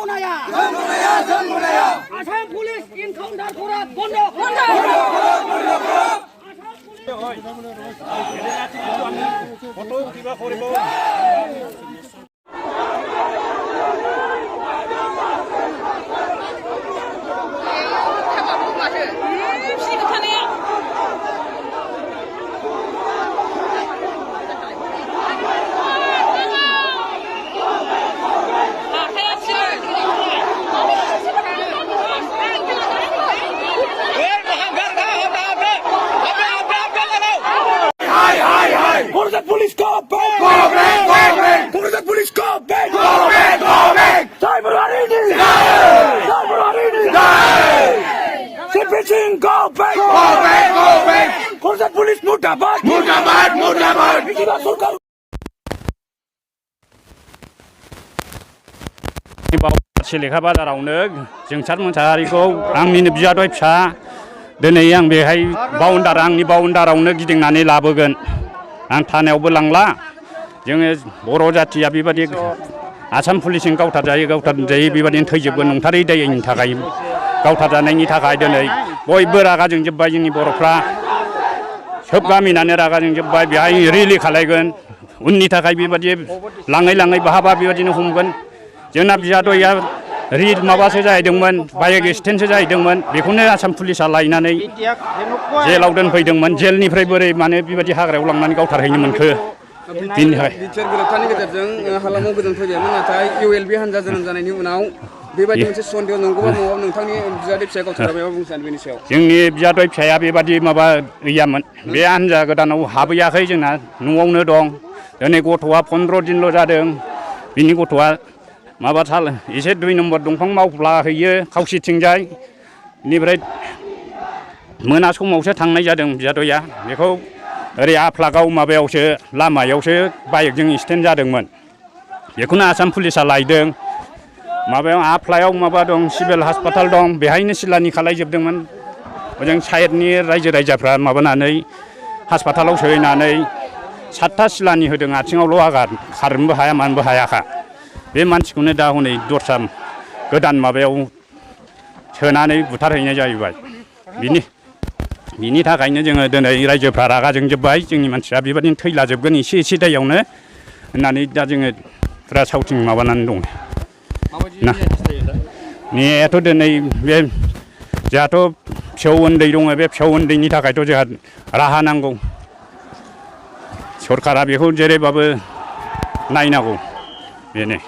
전문화야. 아산 police encounter করা বন্ধ photo কিবা কৰিব Police go back! Go back! Go back! Police go back! Go back! Go back! Cyber Aridi! Cyber Aridi! Citizen go back! Go back! Go back! Police murtabad! Murtabad! Murtabad! सिलेखा बाजारावनो जोंसार मोसाहारिखौ आंनिनो बियादै फिसा दिनै आं बेहाय आंनि बाउन्डारावनो गिदिंनानै लाबोगोन आं थानायावबो लांला जोङो बर' जाथिया बेबादि आसाम पुलिसजों गावथारजायो बेबादिनो थैजोबगोन नंथारै दायनि थाखाय गावथारजानायनि थाखाय दिनै बयबो रागा जोंजोब्बाय जोंनि बर'फ्रा सोब गामिनानो रागा जोंजोब्बाय बेहाय रिलि खालायगोन उननि थाखाय बेबादि लाङै बहाबा बेबादिनो हमगोन जोंना बियादैया माबासो जाहैदोंमोन बाइक एक्सिडेन्टसो जाहैदोंमोन बेखौनो आसाम पुलिसा लायनानै जेलाव दोनफैदोंमोन जेलनिफ्राय बोरै माने बेबादि हाग्रायाव लांनानै गावथारहैनो मोनखो बिनि थाखाय बिटिआर गोरोबथानि गेजेरजों हालामाव गोजोन फैबायमोन नाथाय इउएलबि हान्जा जोनोम जानायनि उनाव बेबायदि मोनसे सन्देह नंगौबा नङाबा नोंथांनि बियादै फिसाया गावथारबाय बुंनो सानो बेनि सायाव जोंनि बियादै फिसाया बेबादि माबा गैयामोन बे हान्जा गोदानाव हाबहैयाखै जोंना न'आवनो दं दिनै गथ'आ 15 दिनल' जादों बिनि गथ'आ माबा एसे 2 नम्बर दंफां मावफ्ला हैयो खावसिथिंजाय बेनिफ्राय मोना समावसो थांनाय जादों बियादैया बेखौ ओरै आफ्लागाव माबायावसो लामायावसो बाइकजों एक्सिडेन्ट जादोंमोन बेखौनो आसाम पुलिसा लायदों माबायाव आफ्लायाव माबा दं सिभिल हासपाताल दं बेहायनो सिलानि खालायजोबदोंमोन ओजों साइडनि रायजो राजाफ्रा माबानानै हासपातालाव सोहैनानै 7था सिलानि होदों आथिङावल' आघात खारनोबो हाया मानोबो हायाखा बे मानसिखौनो दा हनै दस्रा गोदान माबायाव सोनानै बुथारहैनाय जाहैबाय बिनि थाखायनो जोङो दिनै रायजोफ्रा रागा जोंजोब्बाय जोंनि मानसिया बेबादिनो थैलाजोबगोन एसे दायावनो होननानै दा जोङो फुरा सावथिं माबानानै दं ना नेयाथ' दिनै बे जोंहाथ' फिसौ उन्दै दङ बे फिसौ उन्दैनि थाखायथ' जोंहा राहा नांगौ सरकारा बेखौ जेरैबाबो नायनांगौ बेनो